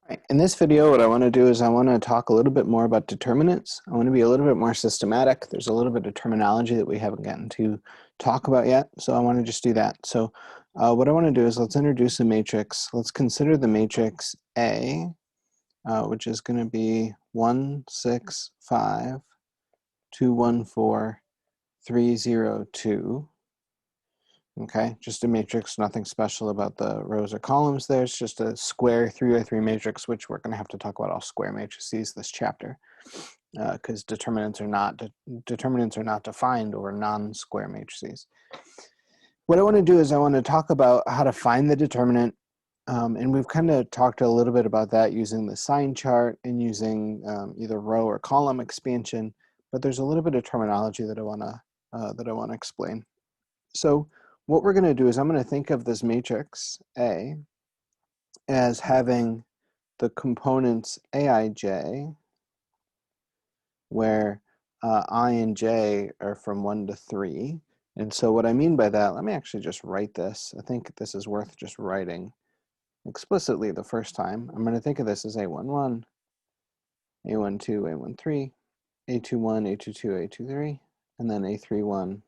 Right. In this video, what I want to do is I want to talk a little bit more about determinants. I want to be a little bit more systematic. There's a little bit of terminology that we haven't gotten to talk about yet, so I want to just do that. So what I want to do is let's introduce a matrix. Let's consider the matrix A, which is going to be 1, 6, 5, 2, 1, 4, 3, 0, 2. Okay, just a matrix, nothing special about the rows or columns there. It's just a square 3x3 matrix, which we're going to have to talk about all square matrices this chapter, because determinants are not defined over non-square matrices. What I want to do is I want to talk about how to find the determinant, and we've kind of talked a little bit about that using the sign chart and using either row or column expansion. But there's a little bit of terminology that I want to explain. So what we're going to do is I'm going to think of this matrix A as having the components Aij, where I and j are from 1 to 3. And so what I mean by that, let me actually just write this. I think this is worth just writing explicitly the first time. I'm going to think of this as A11, A12, A13, A21, A22, A23, and then A31,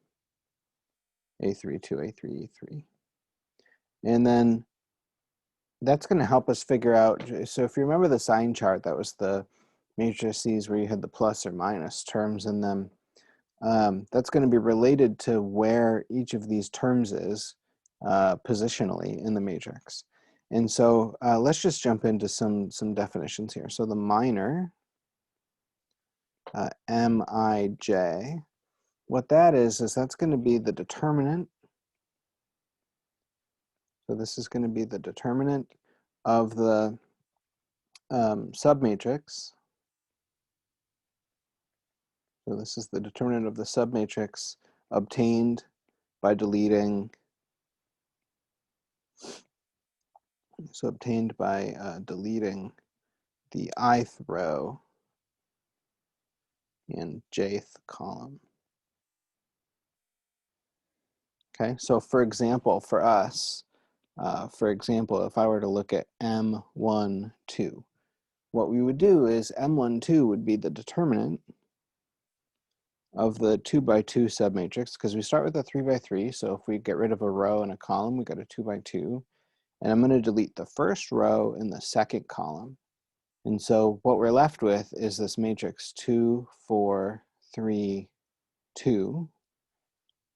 A32, A3, A3. And then that's going to help us figure out, so if you remember the sign chart, that was the matrices where you had the plus or minus terms in them. That's going to be related to where each of these terms is positionally in the matrix. And so let's just jump into some definitions here. So the minor, Mij, what that is that's going to be the determinant. So this is going to be the determinant of the submatrix. So this is the determinant of the submatrix obtained by deleting. So obtained by deleting the ith row and jth column. Okay, so for example, for us, if I were to look at M12, what we would do is M12 would be the determinant of the 2x2 submatrix, because we start with a 3x3, so if we get rid of a row and a column, we got a 2x2, and I'm going to delete the first row and the second column. And so what we're left with is this matrix 2, 4, 3, 2.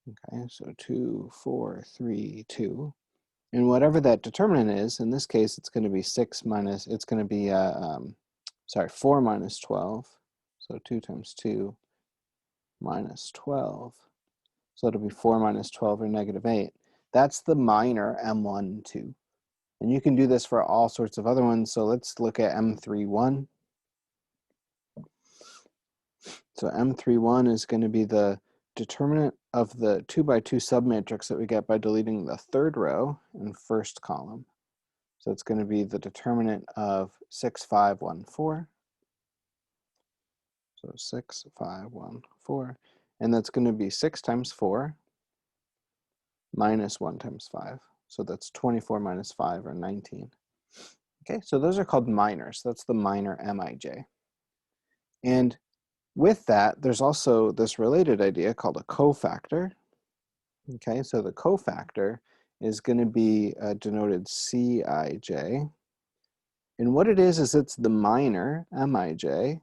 Okay, so 2, 4, 3, 2. And whatever that determinant is, in this case, it's going to be 4 minus 12. So 2 times 2 minus 12. So it'll be 4 minus 12 or negative 8. That's the minor M12. And you can do this for all sorts of other ones. So let's look at M31. So M31 is going to be the determinant of the 2x2 submatrix that we get by deleting the third row and first column. So it's going to be the determinant of 6, 5, 1, 4. So 6, 5, 1, 4. And that's going to be 6 times 4 minus 1 times 5. So that's 24 minus 5, or 19. Okay, so those are called minors. That's the minor Mij. And with that, there's also this related idea called a cofactor. Okay, so the cofactor is going to be denoted Cij. And what it is it's the minor Mij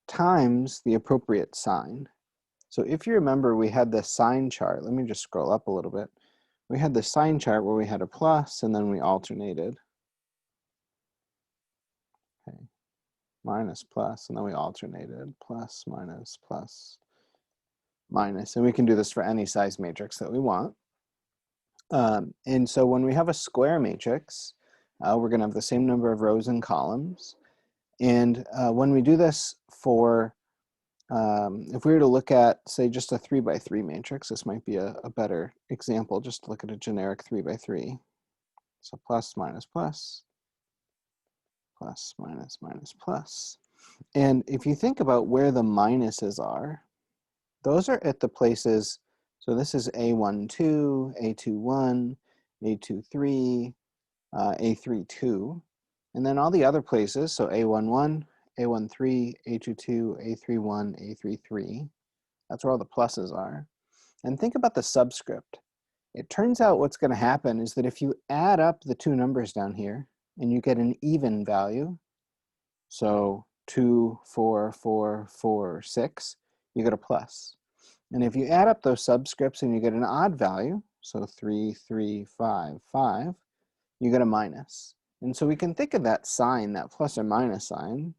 times the appropriate sign. So if you remember, we had the sign chart. Let me just scroll up a little bit. We had the sign chart where we had a plus and then we alternated. Okay, minus, plus, and then we alternated, plus, minus, plus, minus. And we can do this for any size matrix that we want. And so when we have a square matrix, we're going to have the same number of rows and columns. And when we do this for, if we were to look at, say, just a 3x3 matrix, this might be a better example. Just look at a generic 3x3. So plus, minus, plus, plus, minus, minus, plus. And if you think about where the minuses are, those are at the places, so this is A12, A21, A23, A32. And then all the other places, so A11, A13, A22, A31, A33, that's where all the pluses are. And think about the subscript. It turns out what's going to happen is that if you add up the two numbers down here and you get an even value, so 2, 4, 4, 4, 6, you get a plus. And if you add up those subscripts and you get an odd value, so 3, 3, 5, 5, you get a minus. And so we can think of that sign, that plus or minus sign,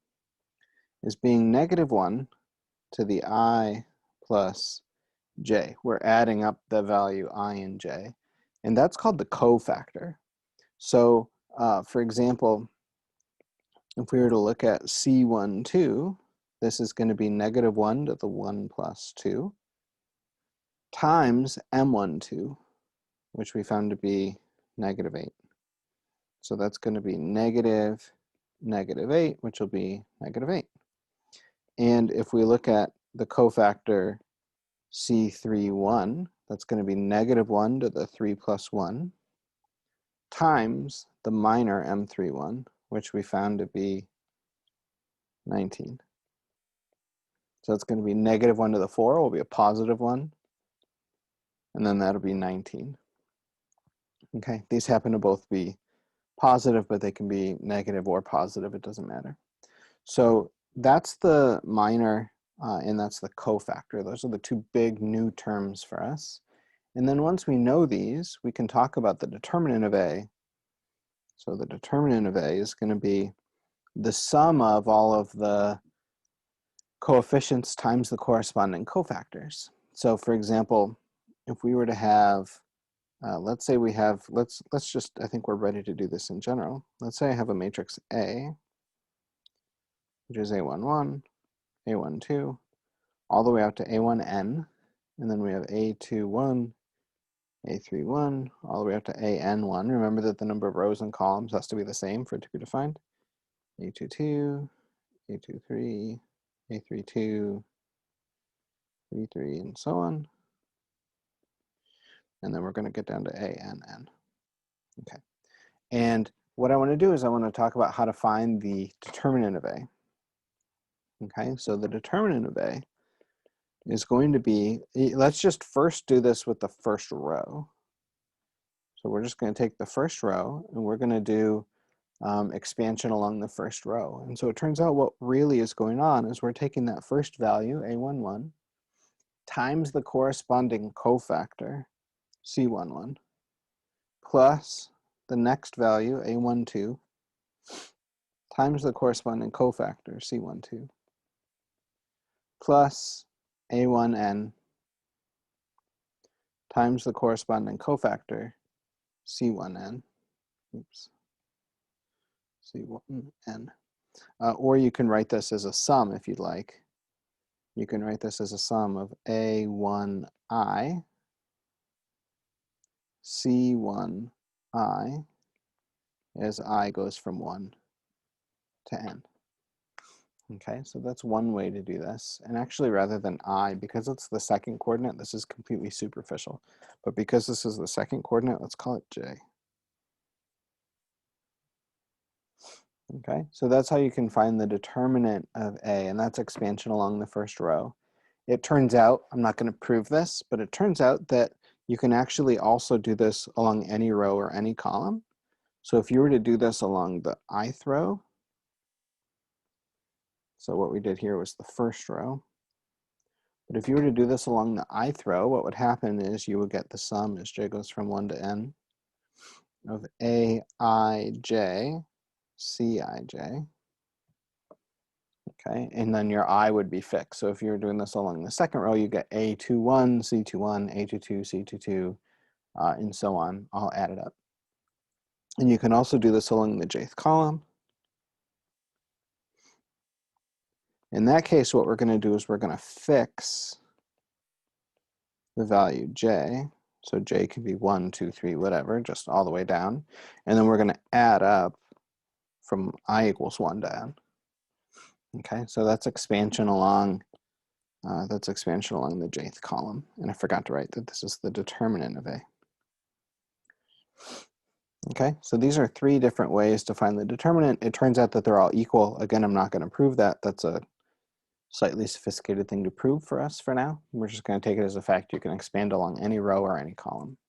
as being -1 to the I plus j. We're adding up the value I and j. And that's called the cofactor. So for example, if we were to look at C12, this is going to be -1 to the 1 plus 2 times M12, which we found to be -8. So that's going to be -8, which will be -8. And if we look at the cofactor C31, that's going to be -1 to the 3 plus 1 times the minor M31, which we found to be 19. So it's going to be -1 to the 4 will be a +1, and then that'll be 19. Okay, these happen to both be positive, but they can be negative or positive, it doesn't matter. So that's the minor and that's the cofactor. Those are the two big new terms for us. And then once we know these, we can talk about the determinant of A. So the determinant of A is going to be the sum of all of the coefficients times the corresponding cofactors. So for example, if we were to have, let's say we have, let's just, I think we're ready to do this in general. Let's say I have a matrix A, which is A11, A12, all the way out to A1n, and then we have A21, A31, all the way up to AN1. Remember that the number of rows and columns has to be the same for it to be defined. A22, A23, A32, A33, and so on. And then we're going to get down to ANN. Okay. And what I want to do is I want to talk about how to find the determinant of A. Okay, so the determinant of A is going to be, let's just first do this with the first row. So we're just going to take the first row and we're going to do expansion along the first row. And so it turns out what really is going on is we're taking that first value, A11, times the corresponding cofactor, C11, plus the next value, A12, times the corresponding cofactor, C12, plus A1n times the corresponding cofactor, C1n, oops, C1n. Or you can write this as a sum if you'd like. You can write this as a sum of A1i, C1i, as I goes from 1 to n. Okay, so that's one way to do this. And actually, rather than I, because it's the second coordinate, this is completely superficial. But because this is the second coordinate, let's call it j. Okay, so that's how you can find the determinant of A, and that's expansion along the first row. It turns out, I'm not going to prove this, but it turns out that you can actually also do this along any row or any column. So if you were to do this along the ith row, so what we did here was the first row. But if you were to do this along the ith row, what would happen is you would get the sum as j goes from 1 to n of aij, cij. Okay, and then your I would be fixed. So if you were doing this along the second row, you get A21, C21, A22, C22, and so on, all added up. And you can also do this along the jth column. In that case, what we're going to do is we're going to fix the value j. So j can be 1, 2, 3, whatever, just all the way down. And then we're going to add up from I equals 1 to n. Okay, so that's expansion along the jth column. And I forgot to write that this is the determinant of A. Okay, so these are three different ways to find the determinant. It turns out that they're all equal. Again, I'm not going to prove that. That's a slightly sophisticated thing to prove for us for now. We're just going to take it as a fact you can expand along any row or any column.